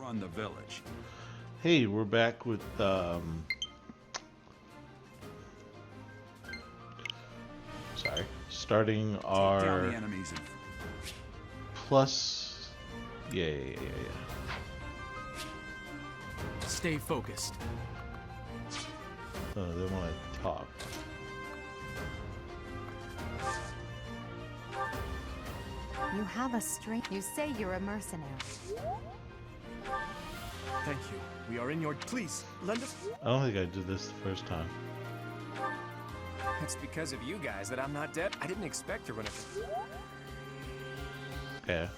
on the village. Hey, we're back with sorry, starting Take our down the enemies and plus. Yeah. Stay focused. Oh, they want to talk. You have a string. You say you're a mercenary. Thank you. We are in your... Please, lend us... I don't think I did this the first time. It's because of you guys that I'm not dead. I didn't expect to run into... Yeah.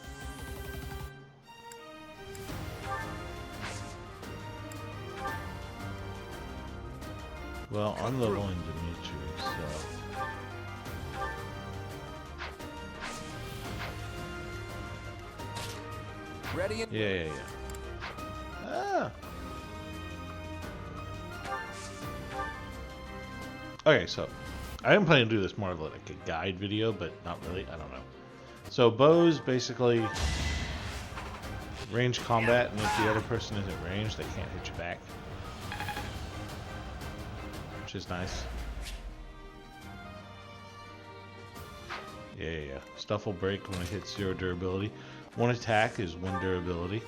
Well, I'm leveling Dimitri, so... Ready and... Yeah. Ah! Okay, so I am planning to do this more of like a guide video, but not really. I don't know. So bows basically range combat, and if the other person isn't ranged, they can't hit you back, which is nice. Yeah. Stuff will break when it hits 0 durability. One attack is 1 durability.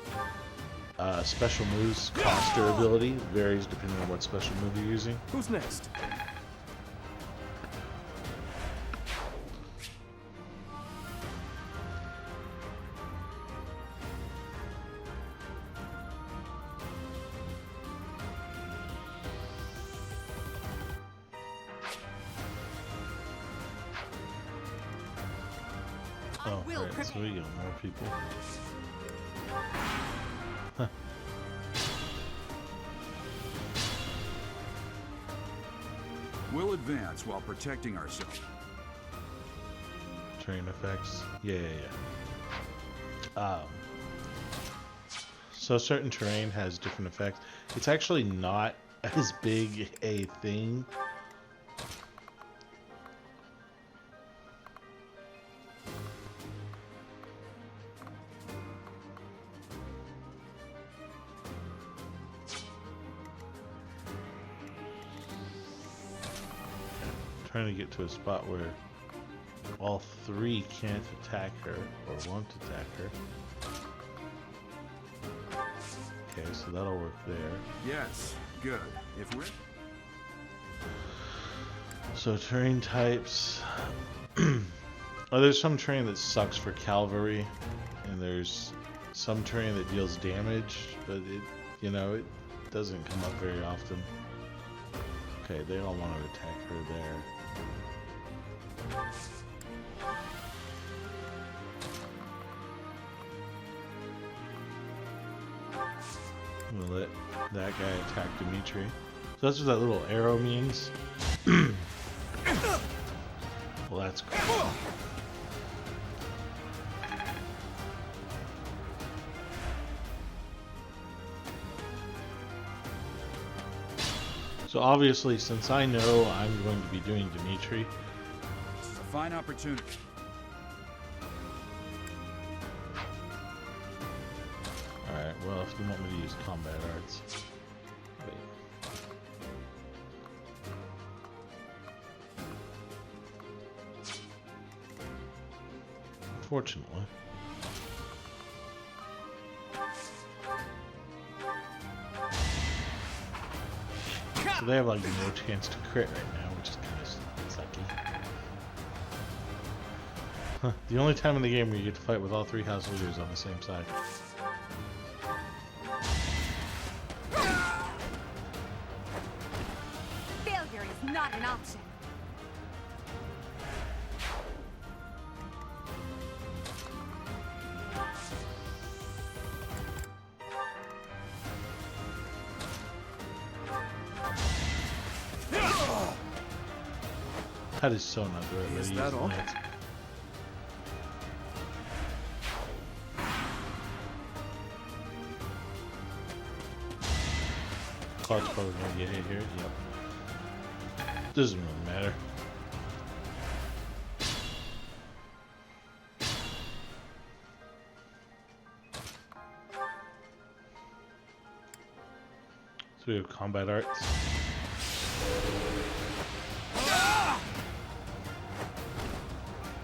Special moves cost durability. Varies depending on what special move you're using. Who's next? Oh, right, so we got more people. Huh. we'll advance while protecting ourselves. Terrain effects. Yeah. So certain terrain has different effects. It's actually not as big a thing. Trying to get to a spot where all 3 can't attack her or won't attack her. Okay, so that'll work there. Yes, good. If we're... So terrain types. Oh, there's some terrain that sucks for cavalry, and there's some terrain that deals damage, but it doesn't come up very often. Okay, they all want to attack her there. I'm gonna let that guy attack Dimitri. So that's what that little arrow means. Well, that's cool. So obviously, since I know I'm going to be doing Dimitri, This is a fine opportunity. alright, well, if you want me to use combat arts. Wait. Unfortunately. So they have like no chance to crit right now, which is kind of sucky. Huh, the only time in the game where you get to fight with all 3 house leaders on the same side. Failure is not an option. That is so not the right way to Is use that the all? lance. Cloud's probably gonna get hit here. Yep. Doesn't really matter. So we have combat arts.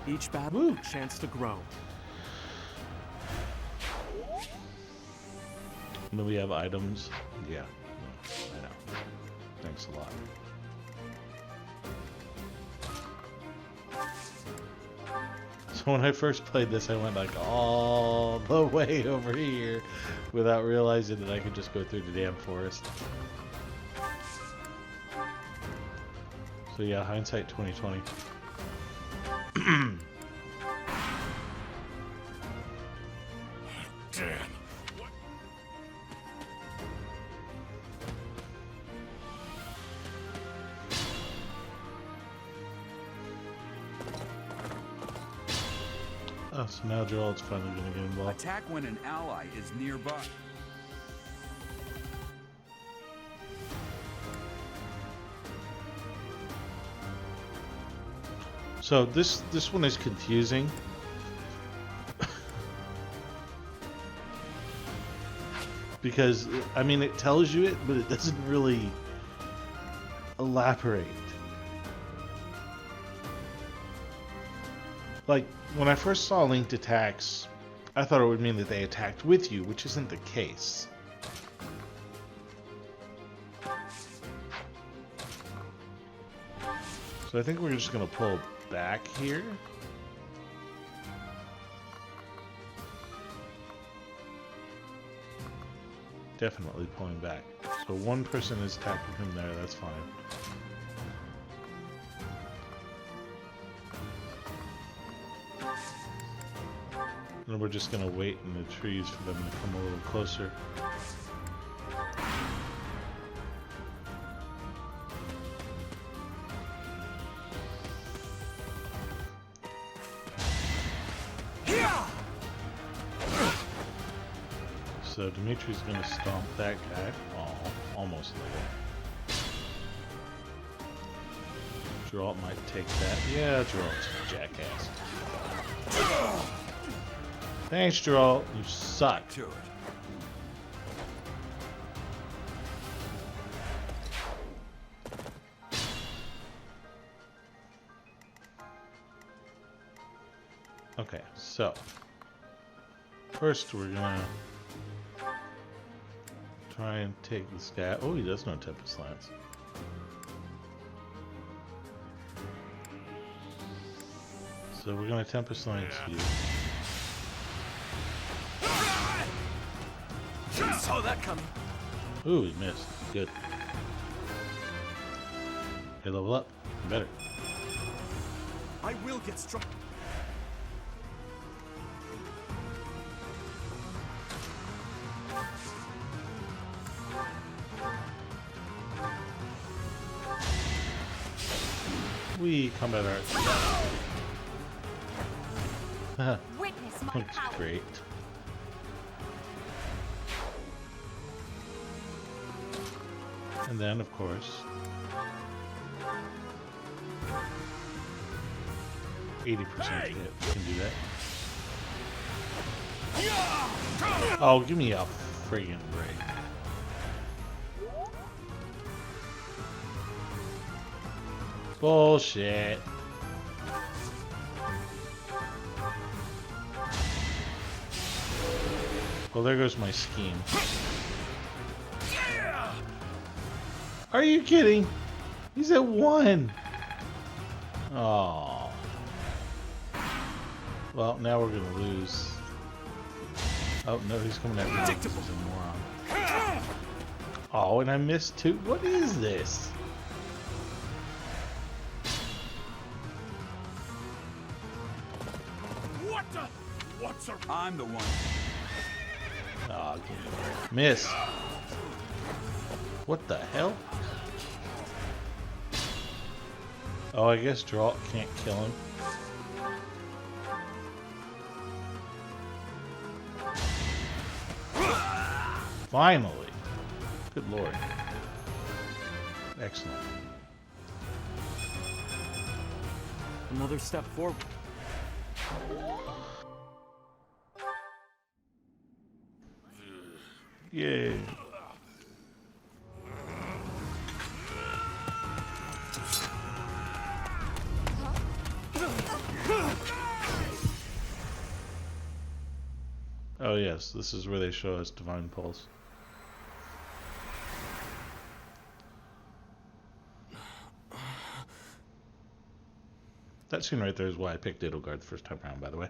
Each battle, Woo. a chance to grow. And then we have items. Yeah, I know. Thanks a lot. So when I first played this, I went like all the way over here without realizing that I could just go through the damn forest. So yeah, hindsight 2020. Damn. Oh, so now Gerald's finally gonna get involved. Attack when an ally is nearby. So this one is confusing. Because, I mean, it tells you it, but it doesn't really elaborate. Like, when I first saw linked attacks, I thought it would mean that they attacked with you, which isn't the case. So I think we're just going to pull back here. Definitely pulling back. So one person is attacking him there, that's fine. And we're just gonna wait in the trees for them to come a little closer. So Dimitri's gonna stomp that guy. Oh, almost like it. Geralt might take that. Yeah, Geralt's a jackass. Thanks, Geralt. You suck. To it. Okay, so first we're gonna try and take this guy. Oh, he does know Tempest Lance. So we're gonna Tempest Lance you. Saw that coming. Ooh, he missed. Good. Okay, level up. Better. I will get struck. We combat arts. Witness my Looks power. great. And then, of course, 80% hit. We can do that. Oh, give me a friggin' break. Bullshit. Well, there goes my scheme. Are you kidding? He's at 1. Oh. Well, now we're gonna lose. Oh no, he's coming after me. He's a moron. Oh, and I missed 2. What is this? What the? What's a... I'm the one. Oh, miss. What the hell? Oh, I guess Geralt can't kill him. Finally. Good lord. Excellent. Another step forward. Yay. us. This is where they show us Divine Pulse. That scene right there is why I picked Edelgard the first time around, by the way.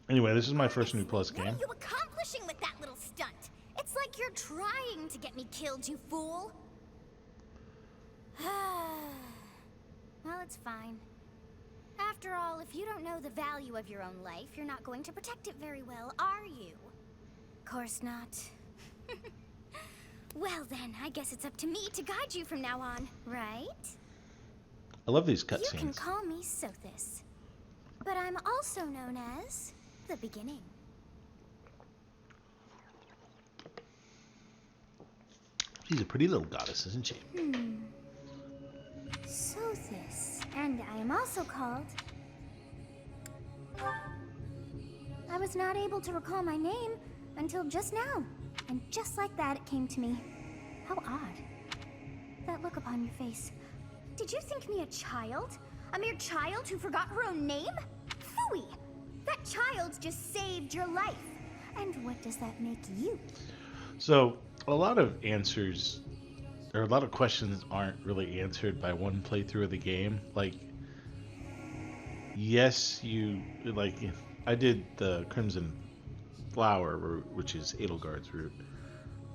Anyway, this is my first new Plus What game. are you accomplishing with that little stunt? It's like you're trying to get me killed, you fool. Well, it's fine. After all, if you don't know the value of your own life, you're not going to protect it very well, are you? Course not. Well then, I guess it's up to me to guide you from now on, right? I love these You can cutscenes. call me Sothis, but I'm also known as the Beginning. She's a pretty little goddess, isn't she? Sothis, and I am also called... I was not able to recall my name until just now, and just like that it came to me. How odd. That look upon your face. Did you think me a child? A mere child who forgot her own name? Phooey! That child just saved your life. And what does that make you? So, a lot of answers, or a lot of questions aren't really answered by one playthrough of the game. Like, yes, I did the Crimson Flower route, which is Edelgard's route.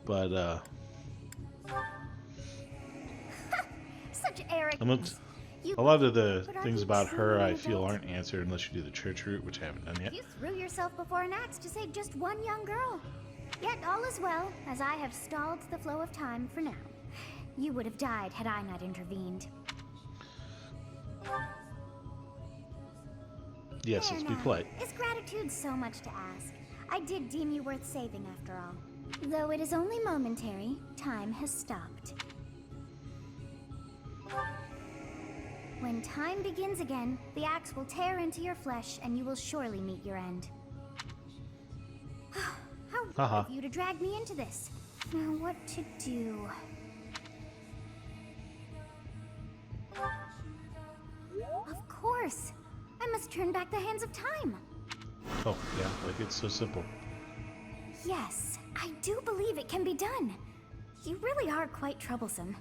But, Such arrogance. a lot of the But are things you about her truly I an feel adult? aren't answered unless you do the church route, which I haven't done yet. You threw yourself before an axe to save just one young girl. Yet all is well, as I have stalled the flow of time for now. You would have died had I not intervened. Yes, There let's be now. polite. Is gratitude so much to ask? I did deem you worth saving after all. Though it is only momentary, time has stopped. When time begins again, the axe will tear into your flesh and you will surely meet your end. How rude Haha. of you to drag me into this. Now what to do? Of course! I must turn back the hands of time! Oh, yeah, like it's so simple. Yes, I do believe it can be done. You really are quite troublesome.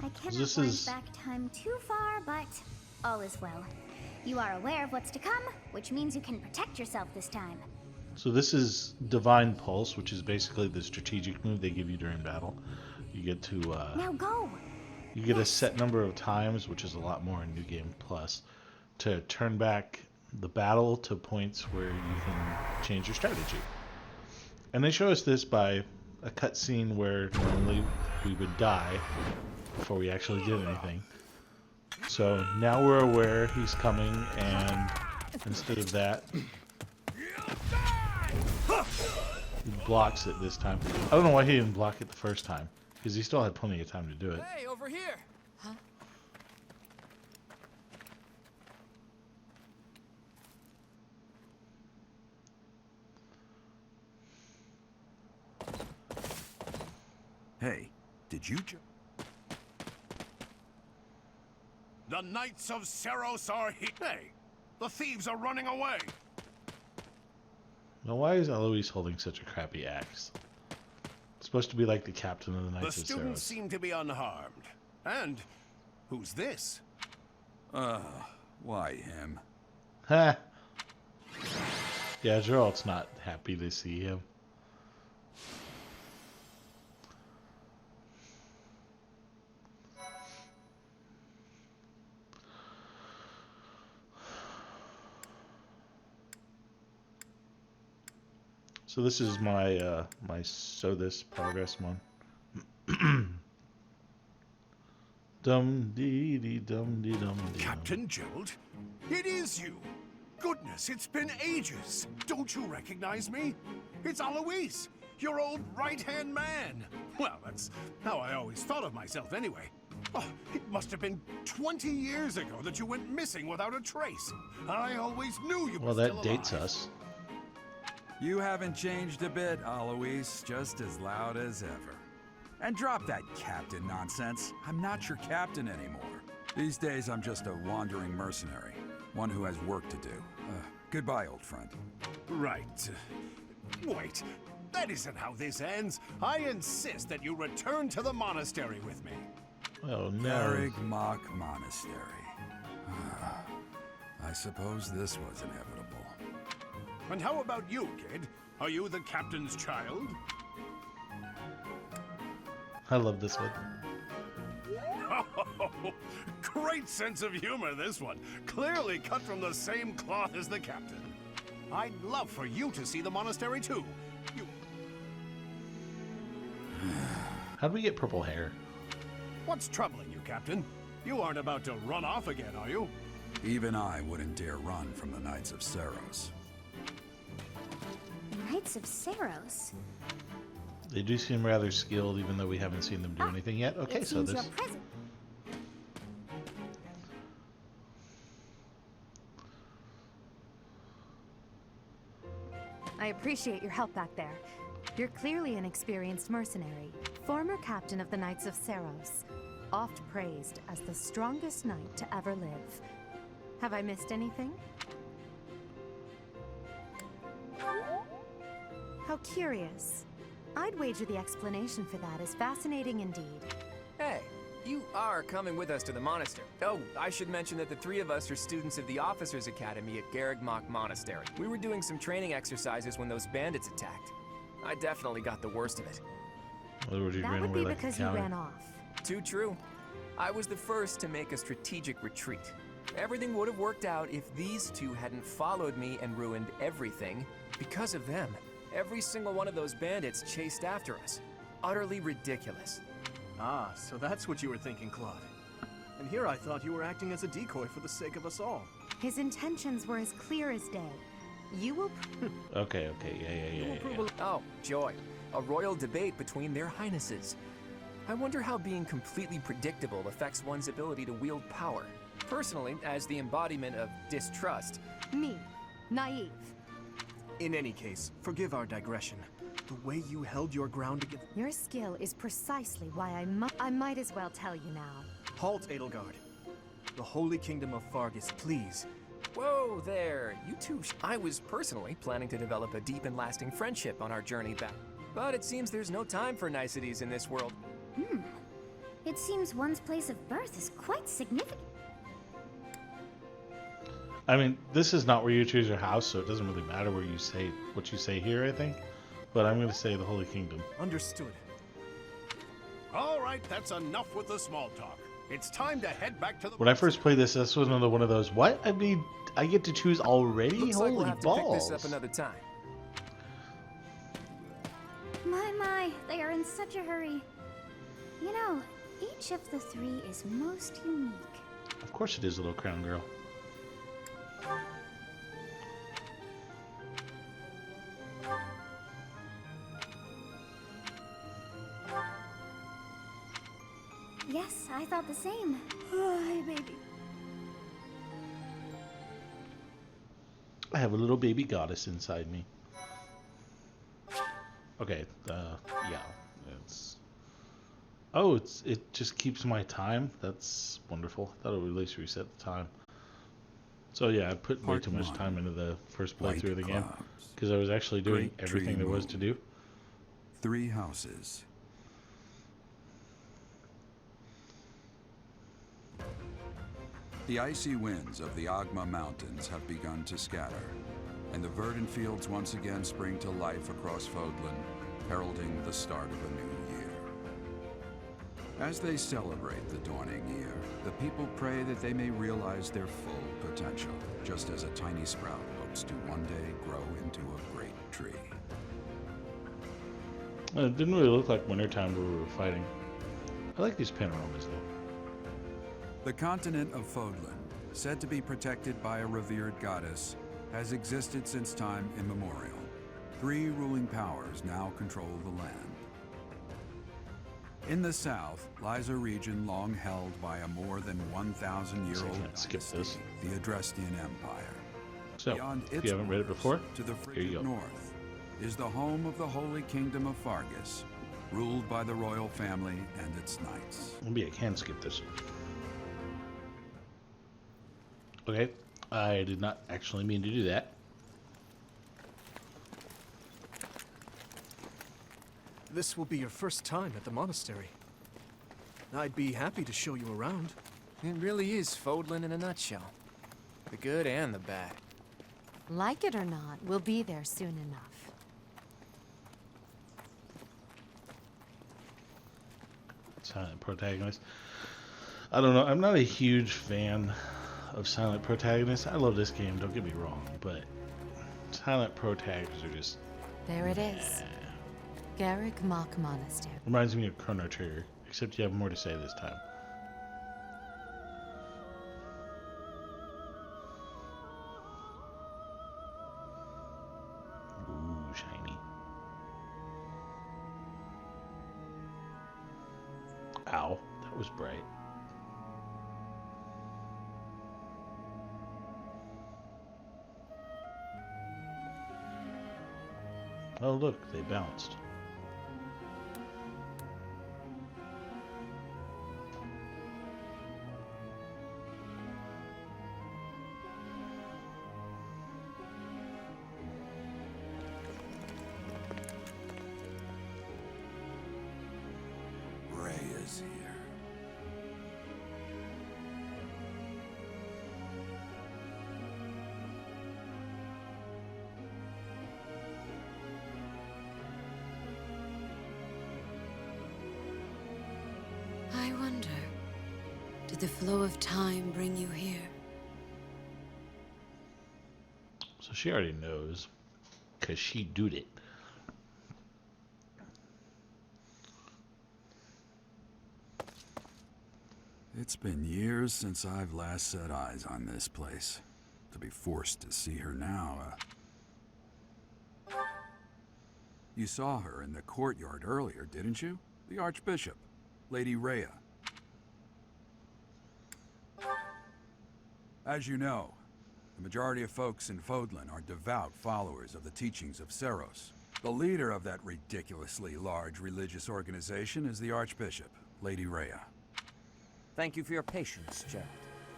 I cannot This wind is- back time too far, but all is well. You are aware of what's to come, which means you can protect yourself this time. So this is Divine Pulse, which is basically the strategic move they give you during battle. You get to Now go! you get a set number of times, which is a lot more in New Game Plus, to turn back the battle to points where you can change your strategy. And they show us this by a cutscene where normally we would die before we actually did anything. So now we're aware he's coming, and instead of that, he blocks it this time. I don't know why he didn't block it the first time, because he still had plenty of time to do it. Hey, over here. Hey, did you The Knights of Seros are here. Hey, the thieves are running away. Now, why is Eloise holding such a crappy axe? It's supposed to be like the captain of the The Knights of students Seros. seem to be unharmed. And who's this? Why him? Ha! Yeah, Geralt's not happy to see him. So this is my my Sothis progress one. Dum dee dee dum dee dum dee. Captain Gerald? It is you. Goodness, it's been ages. Don't you recognize me? It's Alois, your old right-hand man. Well, that's how I always thought of myself anyway. Oh, it must have been 20 years ago that you went missing without a trace. I always knew you were Well, still that dates alive. us. You haven't changed a bit, Alois. Just as loud as ever. And drop that captain nonsense. I'm not your captain anymore. These days, I'm just a wandering mercenary. One who has work to do. Goodbye, old friend. Right. Wait, that isn't how this ends. I insist that you return to the monastery with me. Oh no. Garrig Mach Monastery. I suppose this was inevitable. And how about you, kid? Are you the captain's child? I love this one. Oh, great sense of humor, this one. Clearly cut from the same cloth as the captain. I'd love for you to see the monastery too. You... How do we get purple hair? What's troubling you, Captain? You aren't about to run off again, are you? Even I wouldn't dare run from the Knights of Saros. Knights of Saros. They do seem rather skilled, even though we haven't seen them do anything yet. Okay, It so seems this. your presence. I appreciate your help back there. You're clearly an experienced mercenary. Former captain of the Knights of Saros. Oft praised as the strongest knight to ever live. Have I missed anything? How curious. I'd wager the explanation for that is fascinating indeed. Hey, you are coming with us to the monastery. Oh, I should mention that the three of us are students of the Officers' Academy at Garrig Mach Monastery. We were doing some training exercises when those bandits attacked. I definitely got the worst of it. In other words, you That ran would away be like a because you coward. ran off. Too true. I was the first to make a strategic retreat. Everything would have worked out if these two hadn't followed me and ruined everything because of them. Every single one of those bandits chased after us. Utterly ridiculous. Ah, so that's what you were thinking, Claude. And here I thought you were acting as a decoy for the sake of us all. His intentions were as clear as day. You will Okay, yeah. Oh, joy. A royal debate between their highnesses. I wonder how being completely predictable affects one's ability to wield power. Personally, as the embodiment of distrust, me, naive. In any case, forgive our digression. The way you held your ground against... Your skill is precisely why I might as well tell you now. Halt, Edelgard. The Holy Kingdom of Fargus, please. whoa there, you two. I was personally planning to develop a deep and lasting friendship on our journey back. But it seems there's no time for niceties in this world. It seems one's place of birth is quite significant. I mean, this is not where you choose your house, so it doesn't really matter where you say what you say here, I think. But I'm going to say the Holy Kingdom. Understood. All right, that's enough with the small talk. It's time to head back to the... When I first played this was another one of those, what? I mean, I get to choose already? Looks like Holy we'll have balls. to pick this up another time. My, they are in such a hurry. You know, each of the three is most unique. Of course it is, little crown girl. Yes, I thought the same. Oh, hey, baby. I have a little baby goddess inside me. Okay, yeah, it's... Oh, it just keeps my time? That's wonderful. I thought it would at least reset the time. So yeah, I put way Part too much one. time into the first White playthrough of the game. clouds. Because I was actually doing Great tree everything there was to do. 3 houses. The icy winds of the Agma Mountains have begun to scatter, and the verdant fields once again spring to life across Fodlan, heralding the start of a new year. As they celebrate the dawning year, the people pray that they may realize their full potential, just as a tiny sprout hopes to one day grow into a great tree. It didn't really look like wintertime where we were fighting. I like these panoramas though. The continent of Fodlan, said to be protected by a revered goddess, has existed since time immemorial. 3 ruling powers now control the land. In the south lies a region long held by a more than 1,000-year-old can't skip this. dynasty, the Adrestian Empire. So, Beyond if its you haven't read it borders, before, to the here you frigid go. north is the home of the Holy Kingdom of Fargus, ruled by the royal family and its knights. Maybe I can skip this. Okay, I did not actually mean to do that. This will be your first time at the monastery. I'd be happy to show you around. It really is Fodlan in a nutshell. The good and the bad. Like it or not, we'll be there soon enough. Silent protagonist. I don't know. I'm not a huge fan of silent protagonists. I love this game, don't get me wrong, but silent protagonists are just... There it is. Garrick Mock Monastery. Reminds me of Chrono Trigger, except you have more to say this time. Ooh, shiny. Ow, that was bright. Oh look, they bounced. Rhea's here. I wonder, did the flow of time bring you here? So she already knows, because she doed it. It's been years since I've last set eyes on this place. To be forced to see her now, You saw her in the courtyard earlier, didn't you? The Archbishop, Lady Rhea. As you know, the majority of folks in Fodlan are devout followers of the teachings of Seros. The leader of that ridiculously large religious organization is the Archbishop, Lady Rhea. Thank you for your patience, Gerald.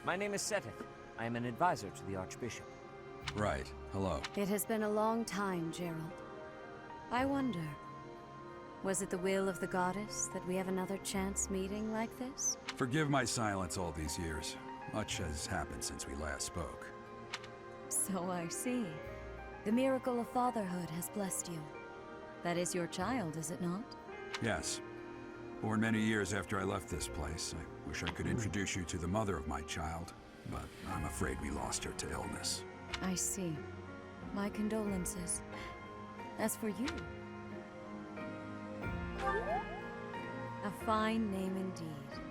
My name is Seteth. I am an advisor to the Archbishop. Right. Hello. It has been a long time, Gerald. I wonder, was it the will of the goddess that we have another chance meeting like this? Forgive my silence all these years. Much has happened since we last spoke. So I see. The miracle of fatherhood has blessed you. That is your child, is it not? Yes. Born many years after I left this place. I wish I could introduce you to the mother of my child, but I'm afraid we lost her to illness. I see. My condolences. As for you... a fine name indeed.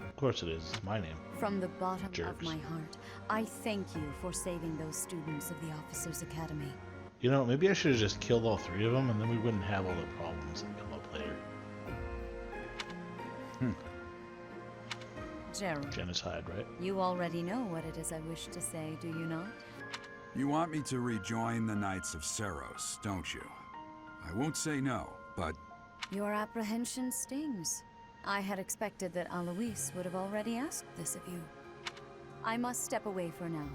Of course it is. It's my name. From the bottom of Jerks. my heart, I thank you for saving those students of the Officers' Academy. You know, maybe I should have just killed all three of them, and then we wouldn't have all the problems that come up later. Gerald, Genocide, right? you already know what it is I wish to say, do you not? You want me to rejoin the Knights of Seros, don't you? I won't say no, but Your apprehension stings. I had expected that Alois would have already asked this of you. I must step away for now,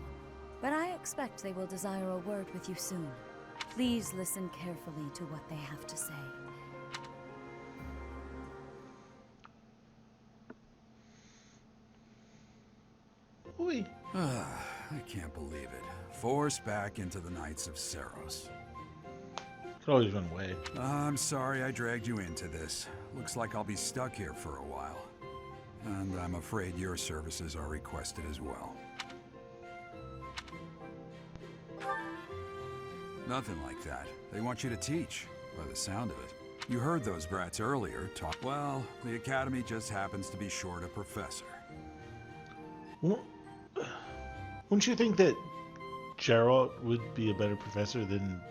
but I expect they will desire a word with you soon. Please listen carefully to what they have to say. Oi. I can't believe it. Forced back into the Knights of Seros. Could always run away. I'm sorry I dragged you into this. Looks like I'll be stuck here for a while. And I'm afraid your services are requested as well. Nothing like that. They want you to teach, by the sound of it. You heard those brats earlier talk. Well, the Academy just happens to be short a professor. Wouldn't you think that Geralt would be a better professor than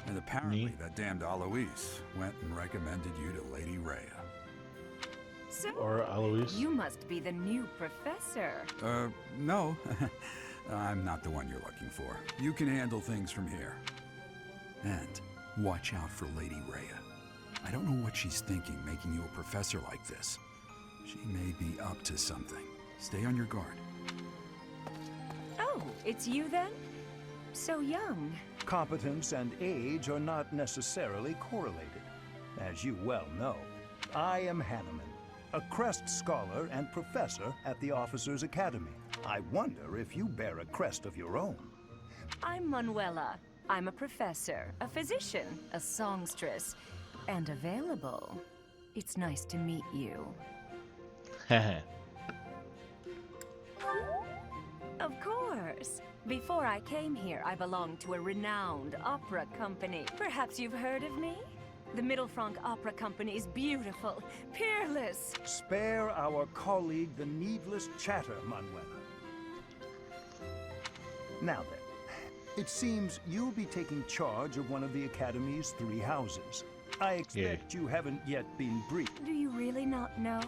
And apparently Me? that damned Alois went and recommended you to Lady Rhea. So, or Alois? you must be the new professor. No. I'm not the one you're looking for. You can handle things from here. And watch out for Lady Rhea. I don't know what she's thinking making you a professor like this. She may be up to something. Stay on your guard. Oh, it's you then? So young. Competence and age are not necessarily correlated. As you well know, I am Hanneman, a crest scholar and professor at the Officers' Academy. I wonder if you bear a crest of your own. I'm Manuela. I'm a professor, a physician, a songstress, and available. It's nice to meet you. Heh. Of course. Before I came here, I belonged to a renowned opera company. Perhaps you've heard of me? The Middlefranc Opera Company is beautiful, peerless. Spare our colleague the needless chatter, Manuela. Now then, it seems you'll be taking charge of one of the Academy's 3 houses. I expect you haven't yet been briefed. Do you really not know?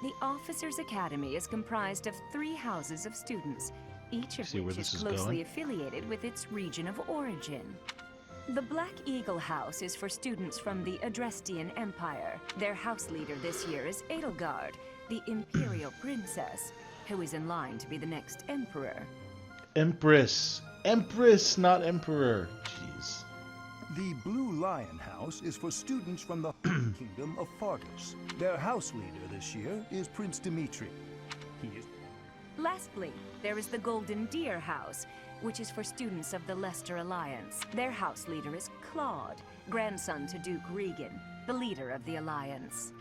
The Officers' Academy is comprised of 3 houses of students, each of which is closely affiliated with its region of origin. The Black Eagle House is for students from the Adrestian Empire. Their house leader this year is Edelgard, the Imperial Princess, who is in line to be the next Emperor. Empress. Empress, not Emperor. Jeez. The Blue Lion House is for students from the Kingdom of Fargus. Their house leader this year is Prince Dimitri. He is... Lastly, there is the Golden Deer House, which is for students of the Leicester Alliance. Their house leader is Claude, grandson to Duke Regan, the leader of the Alliance.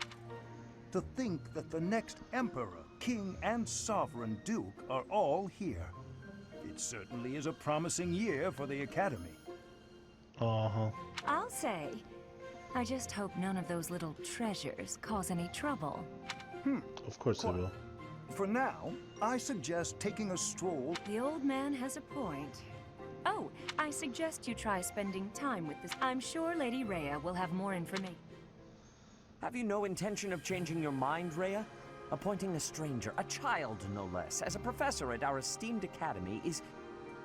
To think that the next Emperor, King, and Sovereign Duke are all here. It certainly is a promising year for the Academy. Uh-huh. I'll say. I just hope none of those little treasures cause any trouble. Of course they will. For now, I suggest taking a stroll. The old man has a point. Oh, I suggest you try spending time with this. I'm sure Lady Rhea will have more information. Have you no intention of changing your mind, Rhea? Appointing a stranger, a child no less, as a professor at our esteemed academy is...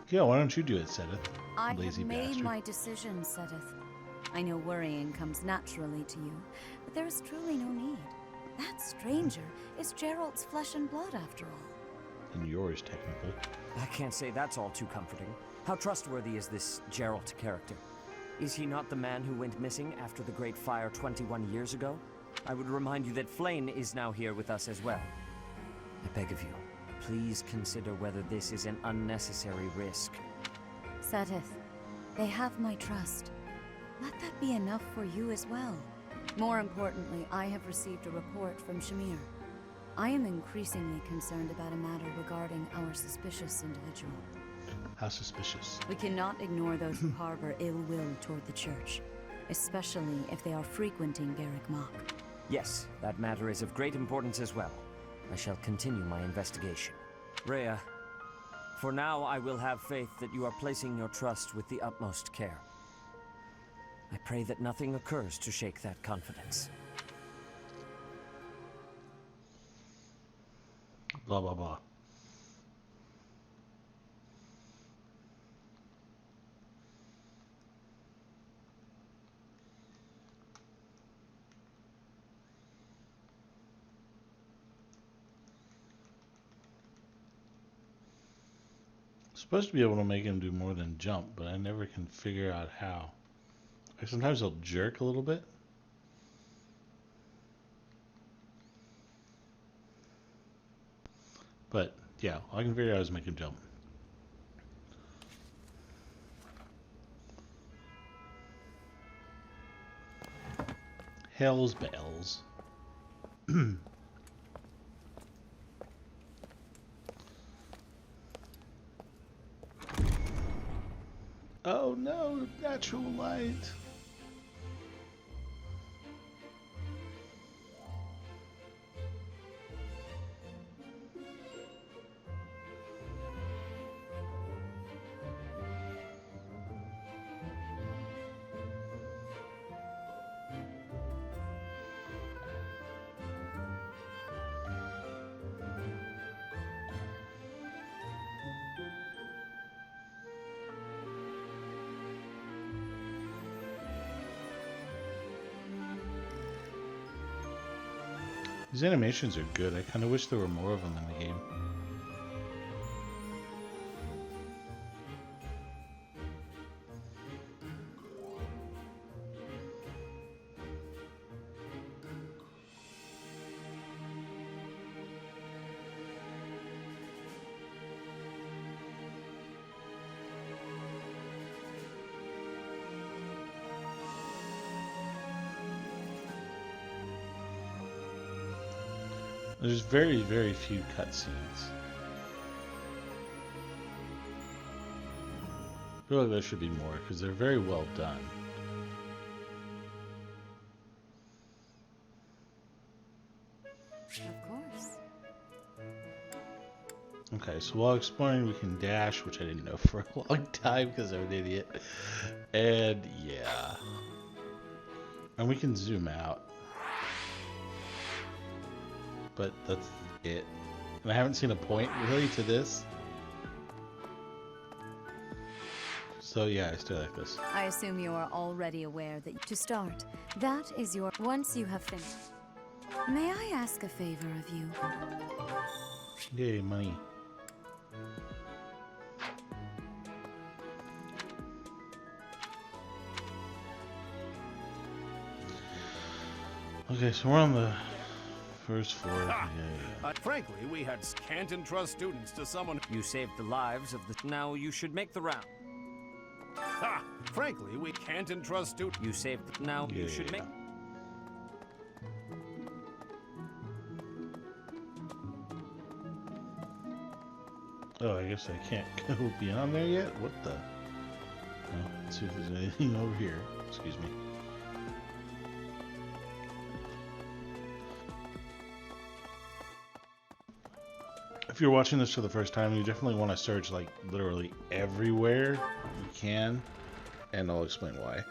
Yeah, why don't you do it, Sedith? I Lazy have made bastard. my decision, Sedith. I know worrying comes naturally to you, but there is truly no need. That stranger is Gerald's flesh and blood, after all. And yours, technically. I can't say that's all too comforting. How trustworthy is this Gerald character? Is he not the man who went missing after the Great Fire 21 years ago? I would remind you that Flane is now here with us as well. I beg of you, please consider whether this is an unnecessary risk. Sedith, they have my trust. Let that be enough for you as well. More importantly, I have received a report from Shamir. I am increasingly concerned about a matter regarding our suspicious individual. How suspicious? We cannot ignore those who harbor ill will toward the Church, especially if they are frequenting Garrick Mach. Yes, that matter is of great importance as well. I shall continue my investigation. Rhea, for now I will have faith that you are placing your trust with the utmost care. I pray that nothing occurs to shake that confidence. Blah, blah, blah. Supposed to be able to make him do more than jump, but I never can figure out how. Like sometimes he'll jerk a little bit. But yeah, all I can figure out is make him jump. Hell's bells. Oh no, natural light. These animations are good. I kind of wish there were more of them in the game. There's very, very few cutscenes. I feel like there should be more because they're very well done. Of course. Okay, so while exploring, we can dash, which I didn't know for a long time because I'm an idiot. And yeah. And we can zoom out. But that's it. And I haven't seen a point really to this. So yeah, I still like this. I assume you are already aware that to start, that is your... Once you have finished... May I ask a favor of you? Yay, money. Okay, so we're on the first floor. Yeah. Frankly, we can't entrust students to someone. You saved the lives of the... Now you should make the round. Ha! Frankly, we can't entrust students. You saved the... Now you should make... Oh, I guess I can't go beyond there yet? What the? Well, let's see if there's anything over here. Excuse me. If you're watching this for the first time, you definitely want to search like literally everywhere you can, and I'll explain why.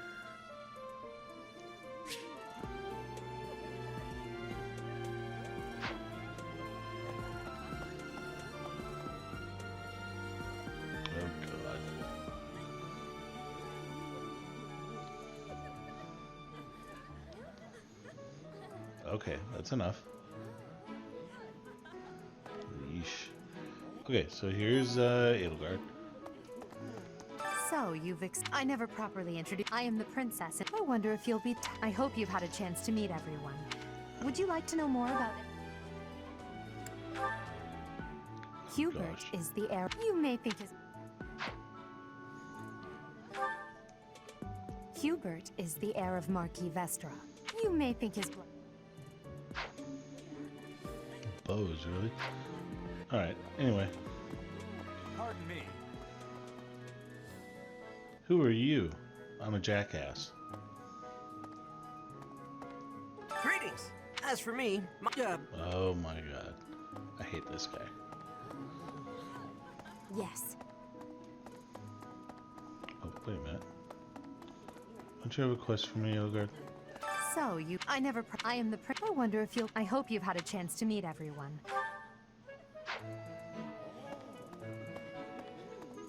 Okay, that's enough. Yeesh. Okay, so here's Edelgard. So I never properly introduced. I am the princess. And I wonder if you'll be. I hope you've had a chance to meet everyone. Would you like to know more about it? Hubert is the heir. You may think his. Hubert is the heir of Marquis Vestra. You may think his. Bows, really? Alright, anyway. Pardon me. Who are you? I'm a jackass. Greetings! As for me, Oh my god. I hate this guy. Yes. Oh, wait a minute. Don't you have a quest for me, Edelgard? So I am the I wonder if you'll. I hope you've had a chance to meet everyone.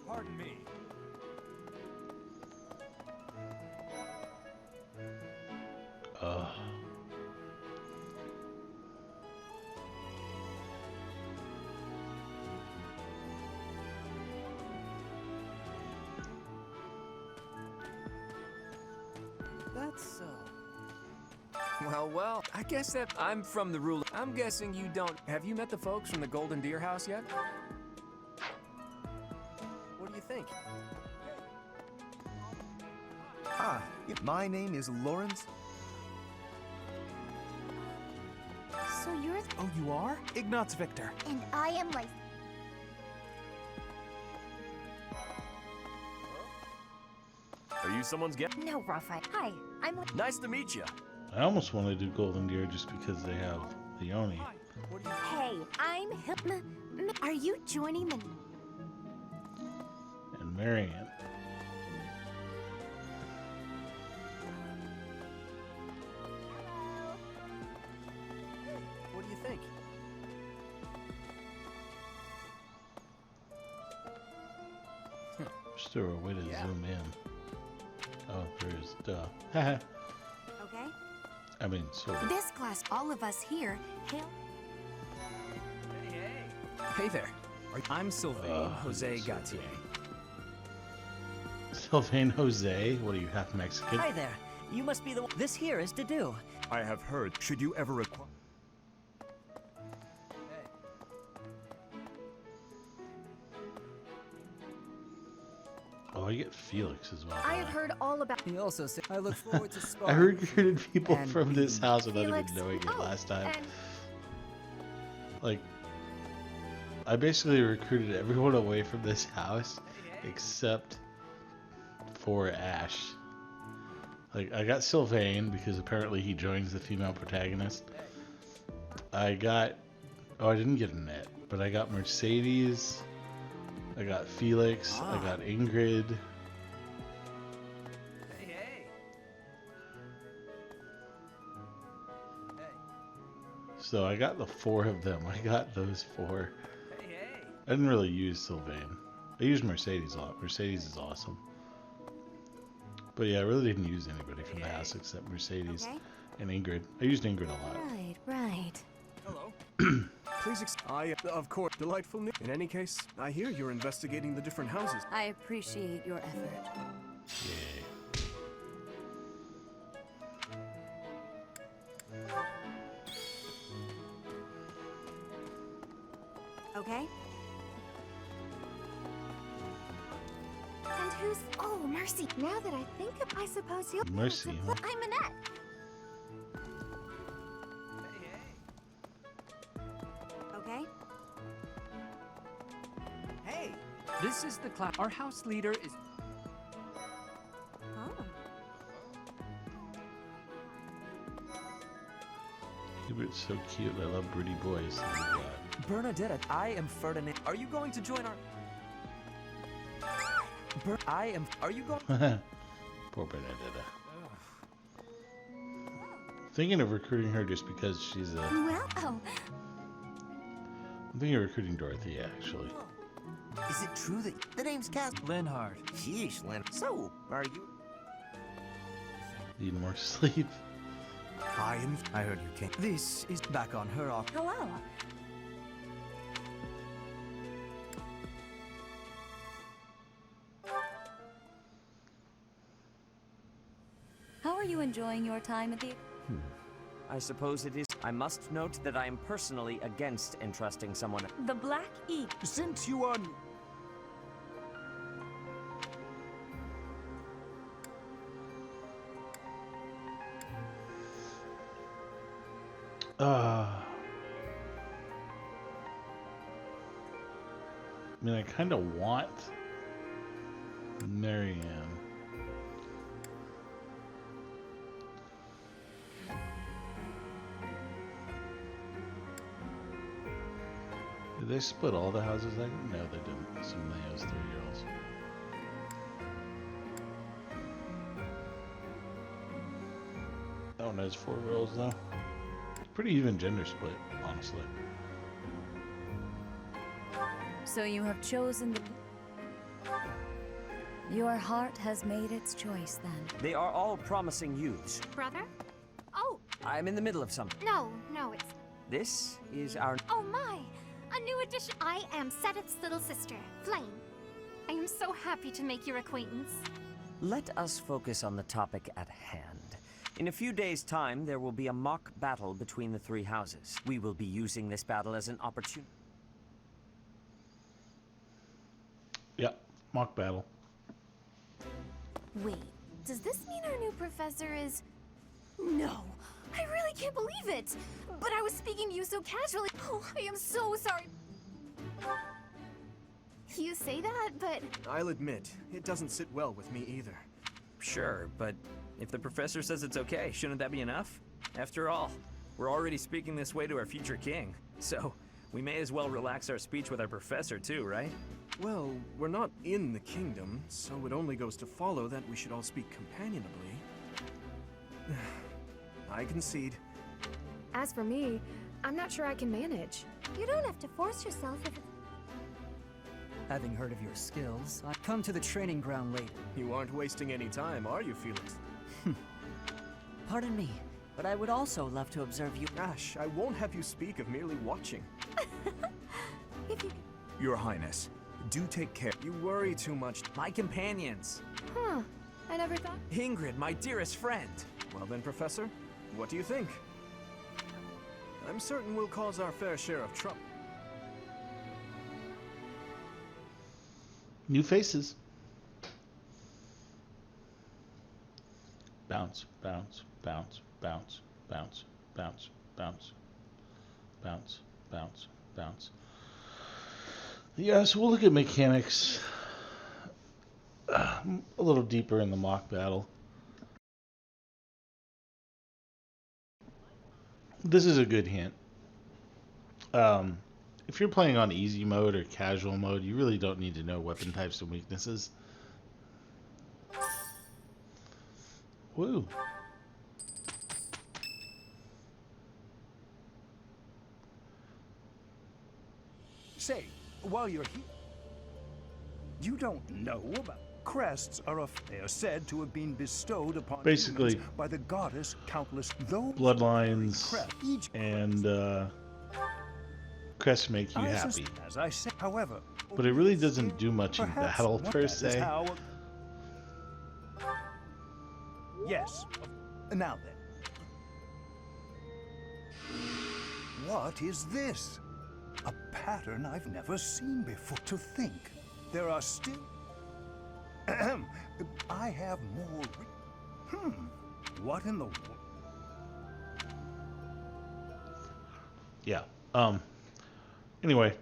Pardon me. That's so. Well, I guess that I'm from the ruler. I'm guessing you don't. Have you met the folks from the Golden Deer House yet? What do you think? Ah, my name is Lawrence. So you're... Oh, you are? Ignatz Victor. And I am like... Are you someone's guest? No, Raphael. Hi, I'm... Nice to meet you. I almost want to do Golden Deer just because they have Leone. Hey, I'm... Are you joining the... And Marianne. What do you think? Is there a way to zoom in? Oh, there is. Duh. Okay? I mean, sort of. This class, all of us here, hail... Hey there. I'm Sylvain Jose Gautier. Sylvain Jose? What are you, half Mexican? Hi there. You must be the one. This here is to do. I have heard, should you ever require... Oh, I get Felix as well. I have heard all about... He also said, I look forward to I sparring. recruited people And from this house without Felix. even knowing it last time. And Like, I basically recruited everyone away from this house except for Ash. Like, I got Sylvain because apparently he joins the female protagonist. I got... Oh, I didn't get Annette, but I got Mercedes. I got Felix. I got Ingrid. So I got the 4 of them. I got those 4. I didn't really use Sylvain. I used Mercedes a lot. Mercedes is awesome. But yeah, I really didn't use anybody from the house except Mercedes and Ingrid. I used Ingrid a lot. Right. Hello. Please of course, delightful news. In any case, I hear you're investigating the different houses. I appreciate your effort. Yay. Okay. And who's... Oh, Mercy. Now that I think of... I suppose you'll... Mercy, huh? I'm Annette. Okay. Hey, this is the class. Our house leader is... Oh. Hubert's so cute. I love pretty boys. Oh my god. Bernadetta, I am Ferdinand. Are you going to join our... Are you going... Poor Bernadetta. Thinking of recruiting her just because she's a... Well, oh. I'm thinking of recruiting Dorothy, actually. Is it true that the name's Linhard. Sheesh, Lin. So, are you... Need more sleep. I heard you came. This is back on her off. Hello. How are you enjoying your time at the... I suppose it is. I must note that I am personally against entrusting someone. The Black Eagle. Since you are... I mean, I kind of want Marianne. Did they split all the houses? No, they didn't. Somebody has 3 girls. That one has 4 girls, though. Pretty even gender split, honestly. So you have chosen the... Your heart has made its choice, then. They are all promising youths. Brother? Oh, I'm in the middle of something. no, it's... This is our... Oh my! A new addition! I am Sedith's little sister, Flame. I am so happy to make your acquaintance. Let us focus on the topic at hand. In a few days' time, there will be a mock battle between the 3 houses. We will be using this battle as an opportunity. Yep, mock battle. Wait, does this mean our new professor is... No! I really can't believe it! But I was speaking to you so casually. Oh, I am so sorry. You say that, but... I'll admit, it doesn't sit well with me either. Sure, but if the professor says it's okay, shouldn't that be enough? After all, we're already speaking this way to our future king, so we may as well relax our speech with our professor too, right? Well, we're not in the kingdom, so it only goes to follow that we should all speak companionably. I concede. As for me, I'm not sure I can manage. You don't have to force yourself if it's... Having heard of your skills, I've come to the training ground later. You aren't wasting any time, are you, Felix? Pardon me, but I would also love to observe you. Ash, I won't have you speak of merely watching. If you... Your Highness, do take care. You worry too much. My companions! Huh. I never thought... Ingrid, my dearest friend! Well then, Professor, what do you think? I'm certain we'll cause our fair share of trouble. New faces. Bounce, bounce, bounce, bounce, bounce, bounce, bounce, bounce, bounce, bounce. Yeah, so we'll look at mechanics a little deeper in the mock battle. This is a good hint. If you're playing on easy mode or casual mode, you really don't need to know weapon types and weaknesses. Woo. Say, while you're here, you don't know about crests they are said to have been bestowed upon basically humans by the goddess countless bloodlines and crests make you happy. As I said, however, but it really doesn't do much in battle per se. Yes. Now then. What is this? A pattern I've never seen before. To think there are still... I have more... What in the... Yeah. Anyway,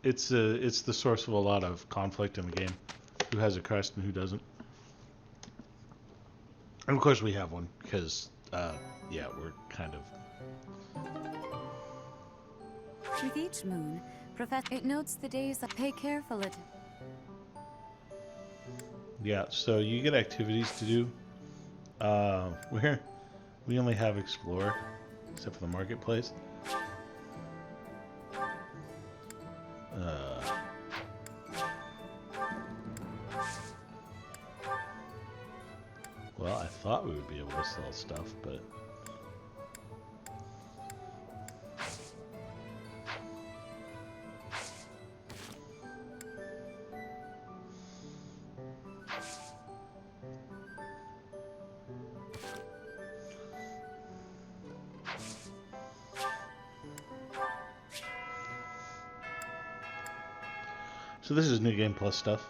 it's the source of a lot of conflict in the game. Who has a crest and who doesn't. And of course we have one, because, yeah, we're kind of... With each moon, it notes the days that pay careful it. Yeah, so you get activities to do. We only have explore, except for the marketplace. Well, I thought we would be able to sell stuff, but... So this is New Game Plus stuff.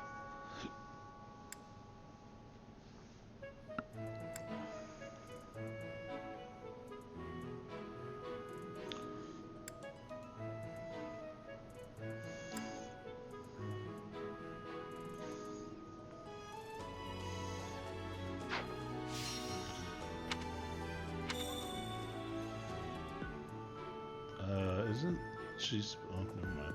Isn't she's... Oh, never mind.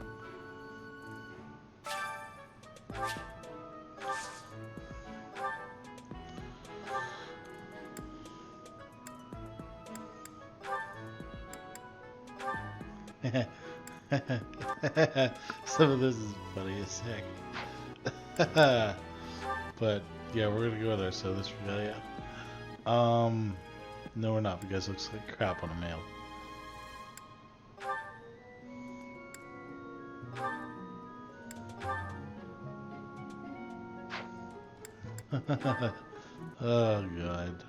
Some of this is funny as heck. But yeah, we're gonna go there. So this regalia. No, we're not, because it looks like crap on a mail. Oh god.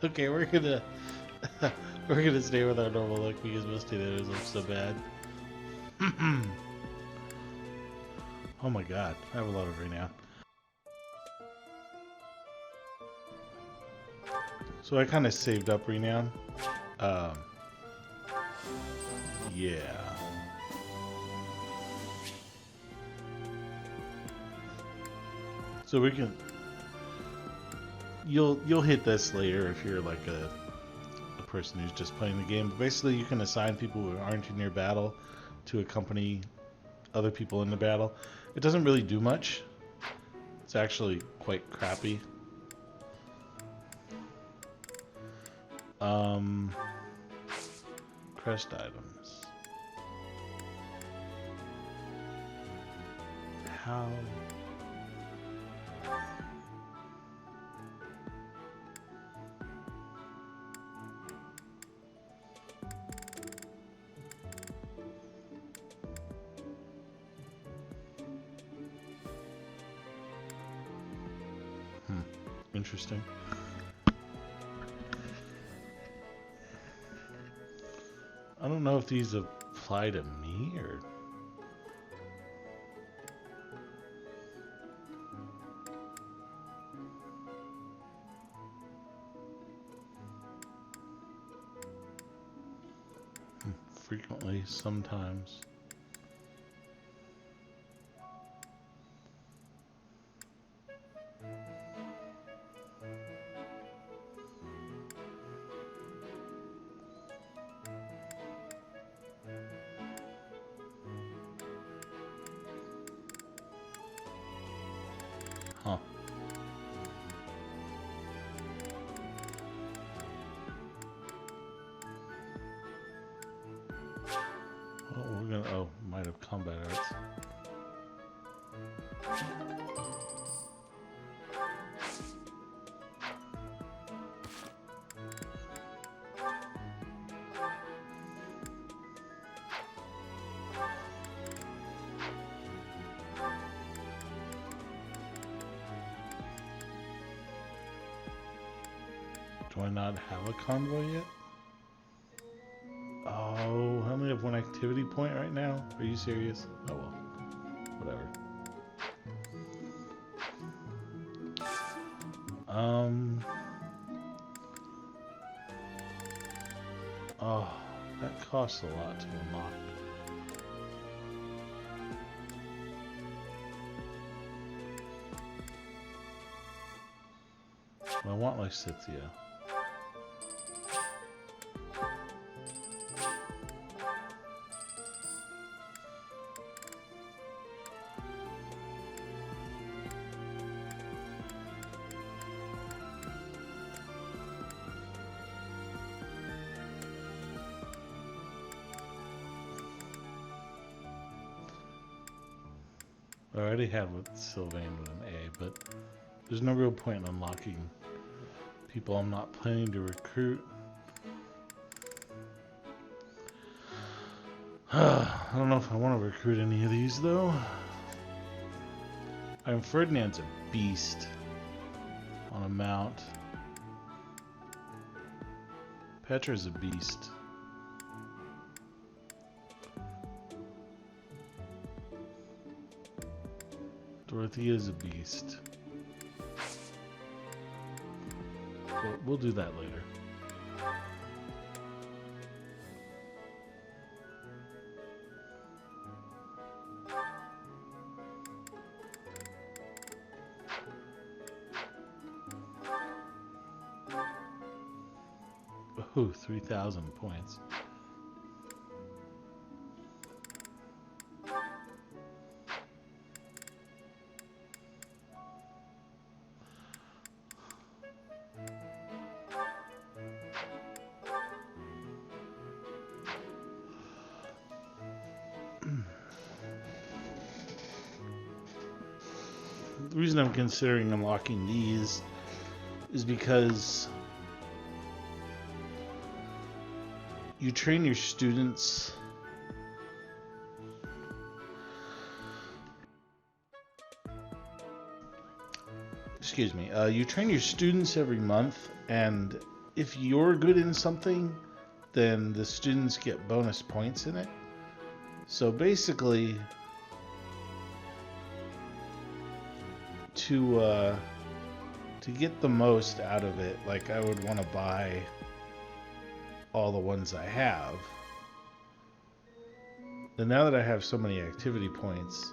Okay, we're gonna stay with our normal look because most of those look so bad. Oh my god, I have a lot of renown. So I kind of saved up renown. Yeah. So we can... You'll hit this later if you're like a person who's just playing the game. But basically, you can assign people who aren't in your battle to accompany other people in the battle. It doesn't really do much. It's actually quite crappy. Crest items. How... Interesting. I don't know if these apply to me or... frequently, sometimes. Huh. Oh, we're gonna. Oh, might have combat arts. Do I not have a convoy yet? Oh, I only have one activity point right now? Are you serious? Oh well. Whatever. Oh, that costs a lot to unlock. I want Lysithea. I already have with Sylvain with an A, but there's no real point in unlocking people I'm not planning to recruit. I don't know if I want to recruit any of these though. Ferdinand's a beast on a mount. Petra's a beast. Dorothea's a beast. But we'll do that later. Ooh, 3,000 points. The reason I'm considering unlocking these is because you train your students you train your students every month, and if you're good in something, then the students get bonus points in it. So basically, to get the most out of it, like I would want to buy all the ones I have. Then now that I have so many activity points,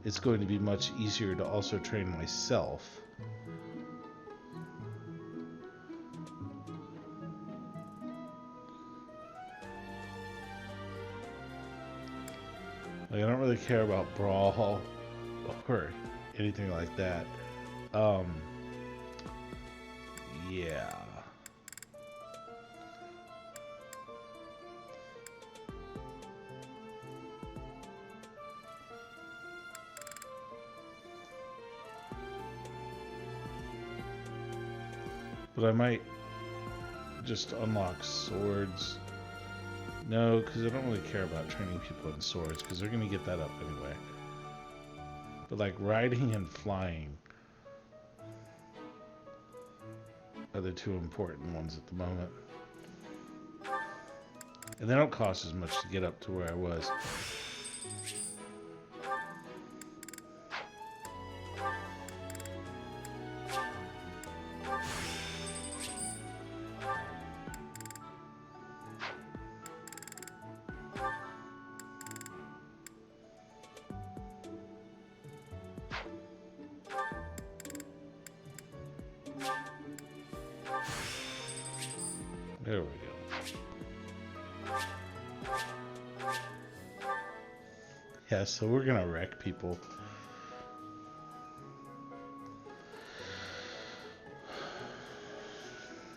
it's going to be much easier to also train myself. Like, I don't really care about Brawl or anything like that. Yeah. But I might just unlock swords. No, because I don't really care about training people in swords, because they're going to get that up anyway. But like riding and flying are the two important ones at the moment. And they don't cost as much to get up to where I was. There we go. Yeah, so we're gonna wreck people.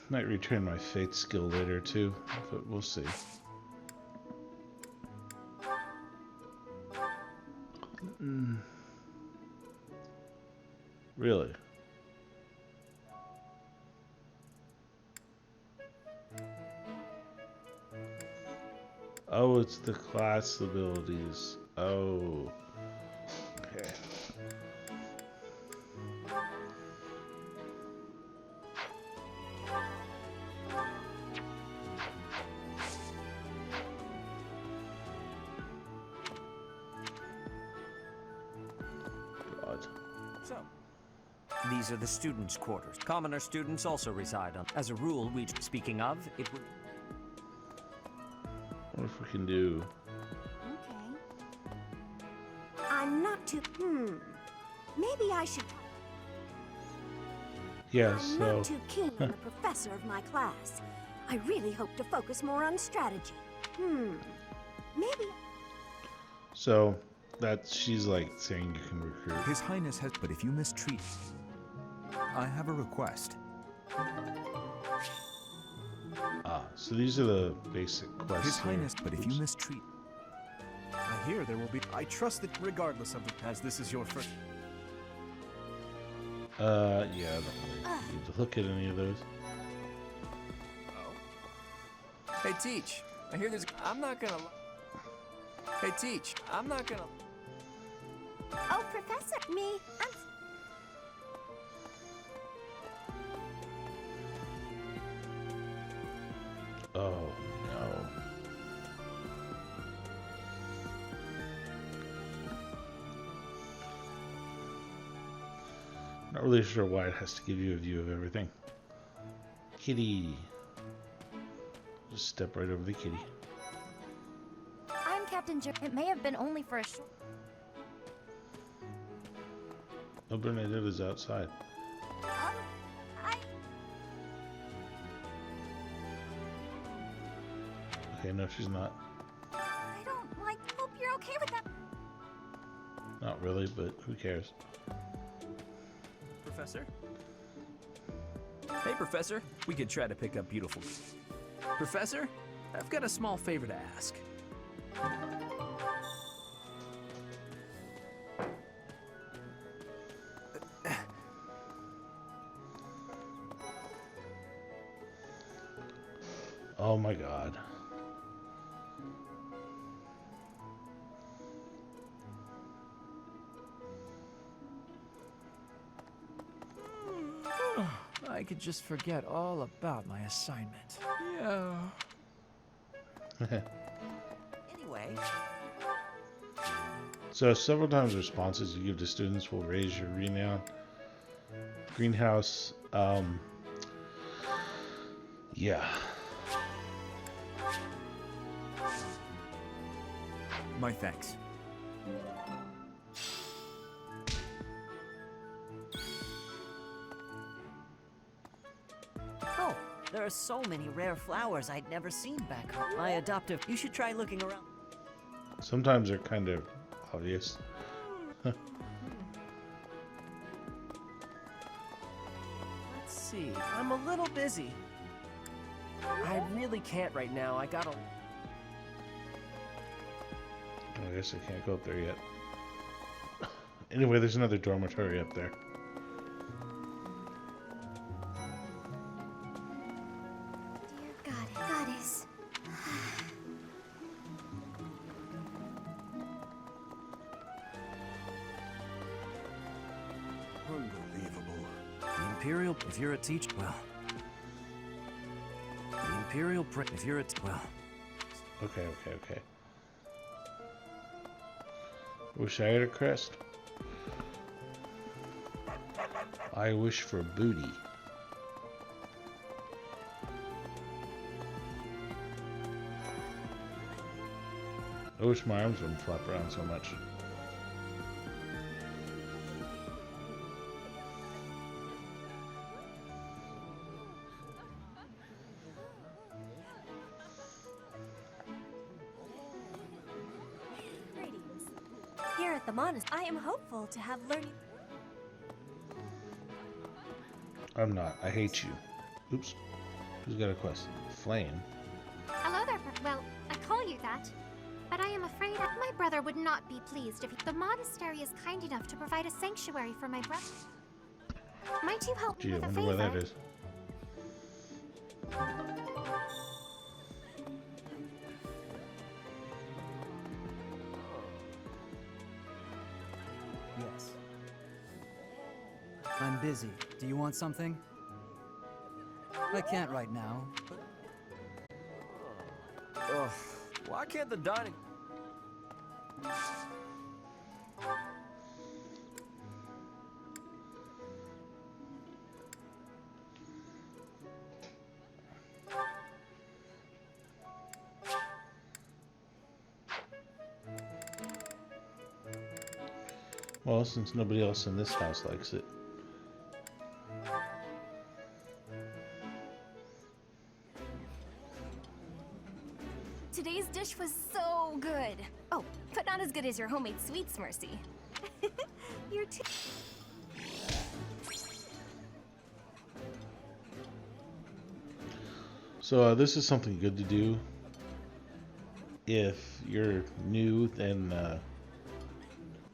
Might return my faith skill later too, but we'll see. Really? Oh, it's the class abilities. Oh. Okay. God. So, these are the students' quarters. Commoner students also reside on. As a rule, speaking of, it would. What if we can do? Okay. I'm not too. Maybe I should. Yeah, I'm not too keen on the professor of my class. I really hope to focus more on strategy. Maybe. So that she's like saying you can recruit. His Highness has. But if you mistreat, I have a request. So these are the basic quests. His Highness, but if you mistreat. I hear there will be. I trust that regardless of as this is your first. Yeah, I don't really need to look at any of those. Hey, Teach. I hear there's. I'm not gonna. Hey, Teach. I'm not gonna. Oh, Professor, Oh no. Not really sure why it has to give you a view of everything. Kitty. Just step right over the kitty. I'm Captain It may have been only for a short. Oh, Bernadette's outside. Okay, no, she's not. I don't hope you're okay with that. Not really, but who cares? Professor? Hey, Professor. We could try to pick up beautiful. Professor, I've got a small favor to ask. Oh my god. I could just forget all about my assignment. Yeah. Anyway. So several times responses you give to students will raise your renown. Greenhouse, yeah. My thanks. Oh, there are so many rare flowers I'd never seen back home. My adoptive. You should try looking around. Sometimes they're kind of obvious. Let's see. I'm a little busy. I really can't right now. I gotta. I guess I can't go up there yet. Anyway, there's another dormitory up there. Dear Goddess. Unbelievable. The Imperial, if you're a teacher, well. The Imperial, if you're a, well. Okay. Wish I had a crest. I wish for booty. I wish my arms wouldn't flap around so much. at the monastery. I am hopeful to have learning. I'm not. I hate you. Oops. Who's got a question? Flame. Hello there. Well, I call you that. But I am afraid that my brother would not be pleased if the monastery is kind enough to provide a sanctuary for my brother. Might you help Gee, me I with a wonder favor? where that is. Yes. I'm busy. Do you want something? I can't right now. Ugh, why can't the dining... Well, since nobody else in this house likes it. Today's dish was so good. Oh, but not as good as your homemade sweets, Mercy. You're too... So this is something good to do. If you're new, then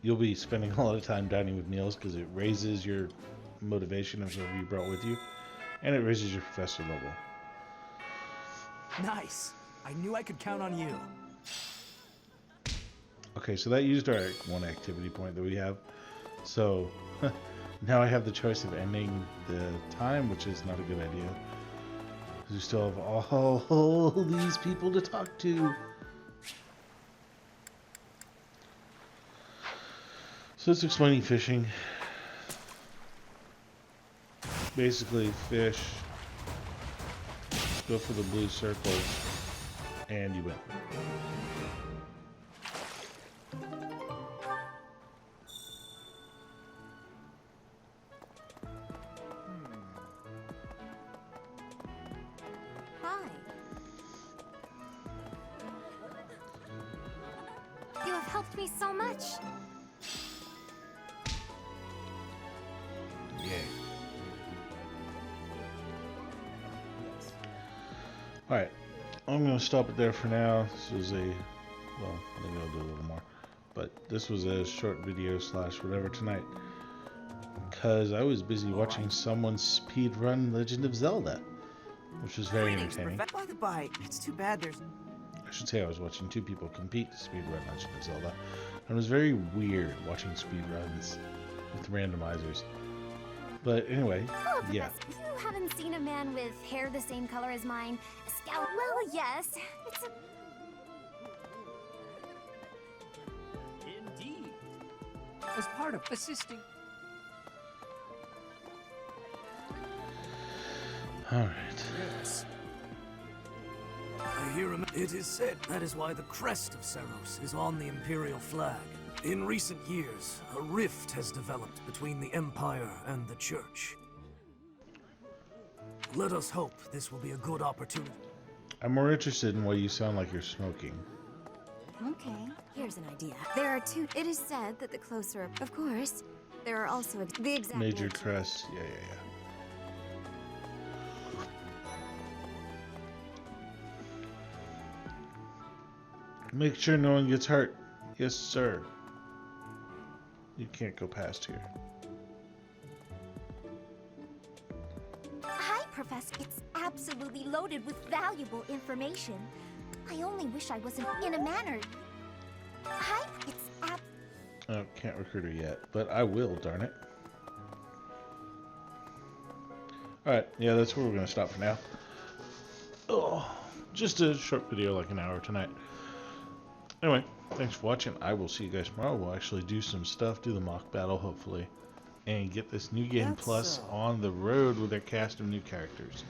you'll be spending a lot of time dining with meals because it raises your motivation of whoever you brought with you, and it raises your professor level. Nice. I knew I could count on you. Okay, so that used our one activity point that we have. So now I have the choice of ending the time, which is not a good idea. Because we still have all these people to talk to. So it's explaining fishing. Basically, fish, go for the blue circle, and you win. Hi. You have helped me so much. Yeah. Alright, I'm going to stop it there for now. This was a, well, maybe I'll do a little more. But this was a short video slash whatever tonight. Because I was busy watching someone speed run Legend of Zelda. Which was very entertaining. By the by, it's too bad there's... I should say I was watching two people compete to speed run Legend of Zelda. And it was very weird watching speed runs with randomizers. But anyway, Hello, yeah. Professor. You haven't seen a man with hair the same color as mine. A scout. Well, yes. It's a... Indeed. As part of assisting. Alright. Yes. I hear it is said that is why the crest of Seros is on the Imperial flag. In recent years, a rift has developed between the Empire and the Church. Let us hope this will be a good opportunity. I'm more interested in why you sound like you're smoking. Okay, here's an idea. There are two... It is said that the closer... Of course, there are also the exact... Major crest, yeah. Make sure no one gets hurt. Yes, sir. You can't go past here. Hi, Professor. It's absolutely loaded with valuable information. I only wish I wasn't in a manner. Hi, it's Oh, can't recruit her yet, but I will, darn it. Alright, yeah, that's where we're going to stop for now. Oh, just a short video, like an hour tonight. Anyway, thanks for watching. I will see you guys tomorrow. We'll actually do some stuff, do the mock battle, hopefully, and get this New Game Plus on the road with their cast of new characters.